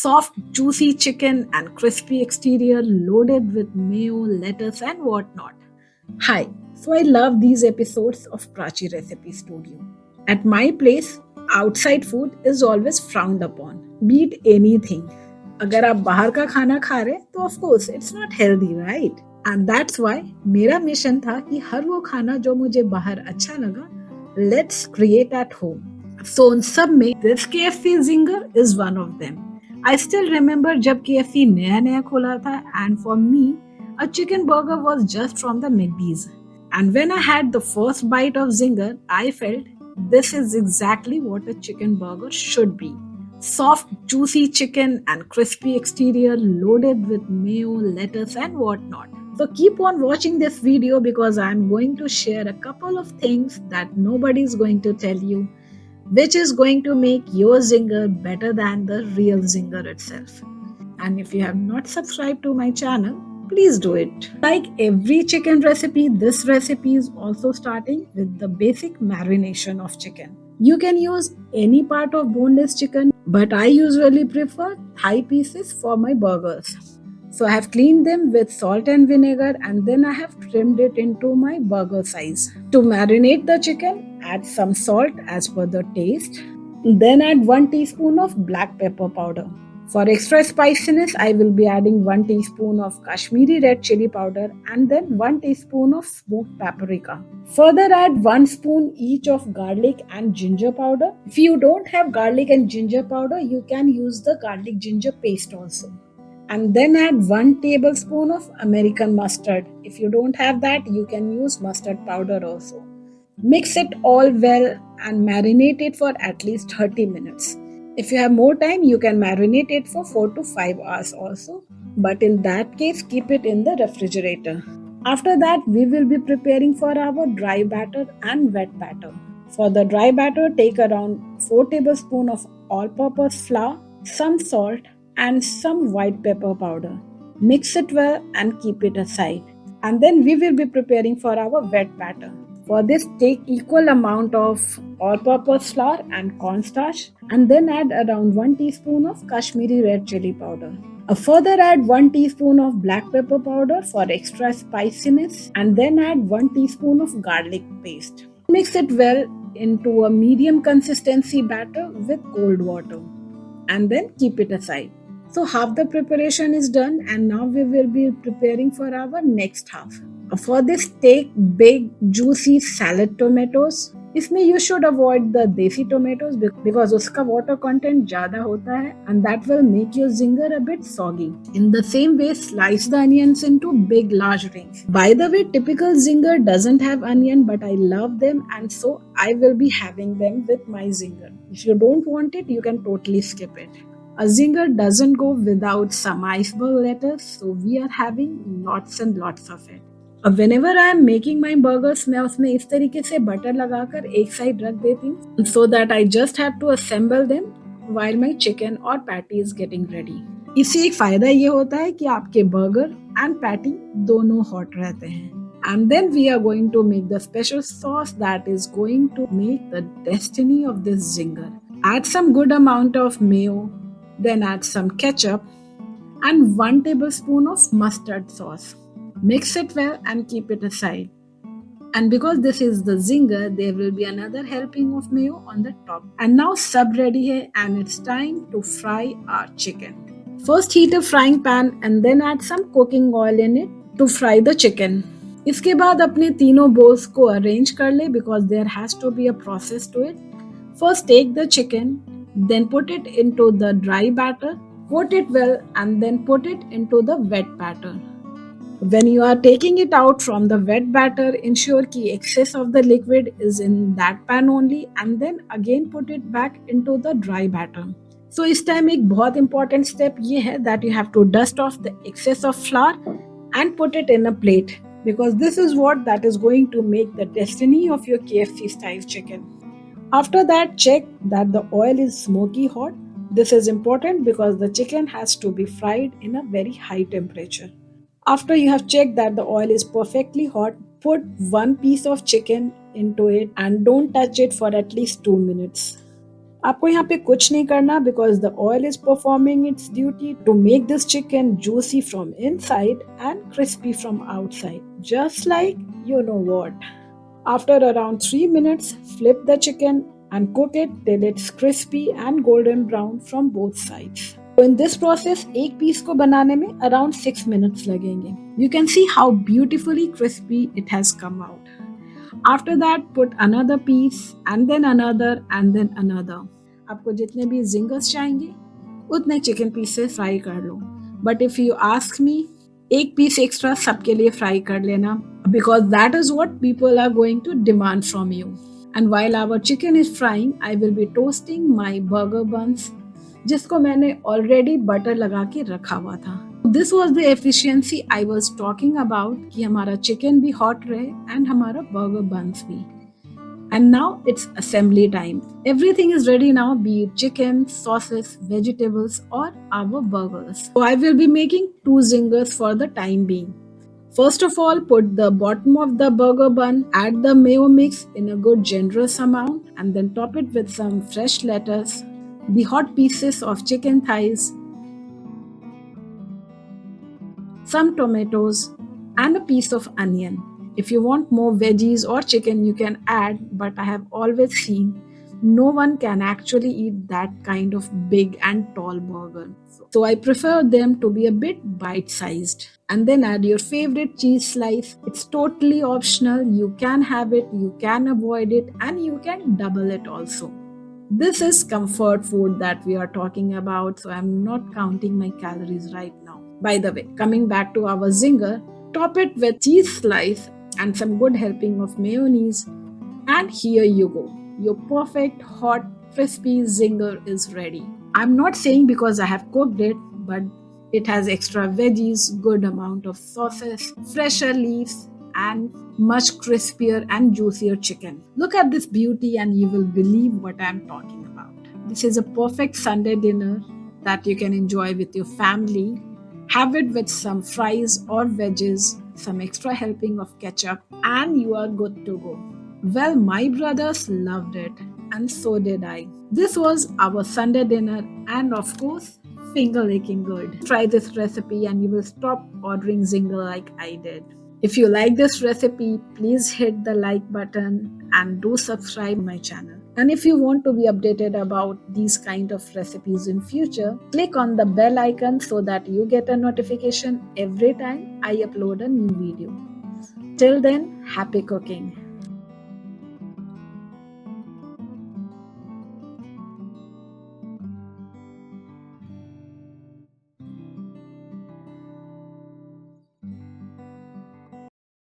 Soft, juicy chicken and crispy exterior loaded with mayo, lettuce, and whatnot. Hi, so I love these episodes of Prachi Recipe Studio. At my place, outside food is always frowned upon, be it anything. अगर आप बाहर का खाना खा रहे तो of course it's not healthy right and that's why मेरा mission था कि हर वो खाना जो मुझे बाहर अच्छा लगा let's create at home so उन सब में this KFC ginger is one of them I still remember जब KFC नया नया खोला था and for me a chicken burger was just from the McD's. And when I had the first bite of Zinger, I felt this is exactly what a chicken burger should be. Soft, juicy chicken and crispy exterior loaded with mayo, lettuce and whatnot. So keep on watching this video because I am going to share a couple of things that nobody is going to tell you, which is going to make your Zinger better than the real Zinger itself. And if you have not subscribed to my channel, please do it. Like every chicken recipe, this recipe is also starting with the basic marination of chicken. You can use any part of boneless chicken, but I usually prefer thigh pieces for my burgers. So I have cleaned them with salt and vinegar and then I have trimmed it into my burger size. To marinate the chicken, add some salt as per the taste. Then add 1 teaspoon of black pepper powder. For extra spiciness, I will be adding 1 teaspoon of Kashmiri red chili powder and then 1 teaspoon of smoked paprika. Further add 1 spoon each of garlic and ginger powder. If you don't have garlic and ginger powder, you can use the garlic ginger paste also. And then add 1 tablespoon of American mustard. If you don't have that, you can use mustard powder also. Mix it all well and marinate it for at least 30 minutes. If you have more time, you can marinate it for 4 to 5 hours also. But in that case, keep it in the refrigerator. After that, we will be preparing for our dry batter and wet batter. For the dry batter, take around 4 tablespoons of all-purpose flour, some salt and some white pepper powder. Mix it well and keep it aside. And then we will be preparing for our wet batter. For this, take equal amount of all-purpose flour and cornstarch and then add around 1 teaspoon of Kashmiri red chili powder. Further add 1 teaspoon of black pepper powder for extra spiciness and then add 1 teaspoon of garlic paste. Mix it well into a medium consistency batter with cold water and then keep it aside. So half the preparation is done and now we will be preparing for our next half. For this, take big juicy salad tomatoes. इसमें you should avoid the desi tomatoes because उसका water content ज़्यादा होता है and that will make your zinger a bit soggy. In the same way, slice the onions into big large rings. By the way, typical zinger doesn't have onion but I love them and so I will be having them with my zinger. If you don't want it, you can totally skip it. A zinger doesn't go without some iceberg lettuce, so we are having lots and lots of it. अब whenever I am making my burgers, मैं उसमें इस तरीके से butter लगाकर एक side रख देती हूँ so that I just have to assemble them while my chicken or patty is getting ready. इससे एक फायदा ये होता है कि आपके बर्गर एंड पैटी दोनों हॉट रहते हैं. And then we are going to make the special sauce that is going to make the destiny of this zinger. Add some good amount of mayo, then add some ketchup and 1 tablespoon of mustard sauce. Mix it well and keep it aside. And because this is the zinger, there will be another helping of mayo on the top. And now sab ready hai and it's time to fry our chicken. First heat a frying pan and then add some cooking oil in it to fry the chicken. इसके बाद अपने तीनों bowls को arrange कर ले because there has to be a process to it. First take the chicken, then put it into the dry batter, coat it well and then put it into the wet batter. When you are taking it out from the wet batter, ensure कि excess of the liquid is in that pan only and then again put it back into the dry batter. So इस time एक बहुत important step ये है that you have to dust off the excess of flour and put it in a plate because this is what that is going to make the destiny of your KFC style chicken. After that, check that the oil is smoky hot. This is important because the chicken has to be fried in a very high temperature. After you have checked that the oil is perfectly hot, put 1 piece of chicken into it and don't touch it for at least 2 minutes. आपको यहाँ पे कुछ नहीं करना because the oil is performing its duty to make this chicken juicy from inside and crispy from outside. Just like you know what. After around 3 minutes, flip the chicken and cook it till it's crispy and golden brown from both sides. So in this process, एक piece को बनाने में around 6 minutes लगेंगे. You can see how beautifully crispy it has come out. After that, put another piece and then another and then another. आपको जितने भी zingers चाहिए उतने चिकन पीसेस फ्राई कर लो. But if you ask me, एक piece extra सबके लिए fry कर लेना because that is what people are going to demand from you. And while our chicken is frying, I will be toasting my burger buns जिसको मैंने already butter लगा के रखा हुआ था. This was the efficiency I was talking about कि हमारा chicken भी hot रहे and हमारा burger buns भी. And now it's assembly time. Everything is ready now, be it chicken, sauces, vegetables or our burgers. So I will be making 2 zingers for the time being. First of all, put the bottom of the burger bun, add the mayo mix in a good generous amount and then top it with some fresh lettuce, the hot pieces of chicken thighs, some tomatoes and a piece of onion. If you want more veggies or chicken, you can add, but I have always seen no one can actually eat that kind of big and tall burger. So I prefer them to be a bit bite-sized. And then add your favorite cheese slice. It's totally optional. You can have it, you can avoid it, and you can double it also. This is comfort food that we are talking about, so I'm not counting my calories right now. By the way, coming back to our zinger, top it with cheese slice and some good helping of mayonnaise. And here you go. Your perfect hot crispy zinger is ready. I'm not saying because I have cooked it, but it has extra veggies, good amount of sauces, fresher leaves, and much crispier and juicier chicken. Look at this beauty and you will believe what I'm talking about. This is a perfect Sunday dinner that you can enjoy with your family. Have it with some fries or veggies, some extra helping of ketchup, and you are good to go. Well, my brothers loved it, and so did I. This was our Sunday dinner, and of course, finger licking good. Try this recipe, and you will stop ordering zinger like I did. If you like this recipe, please hit the like button and do subscribe my channel. And if you want to be updated about these kind of recipes in future, click on the bell icon so that you get a notification every time I upload a new video. Till then, happy cooking.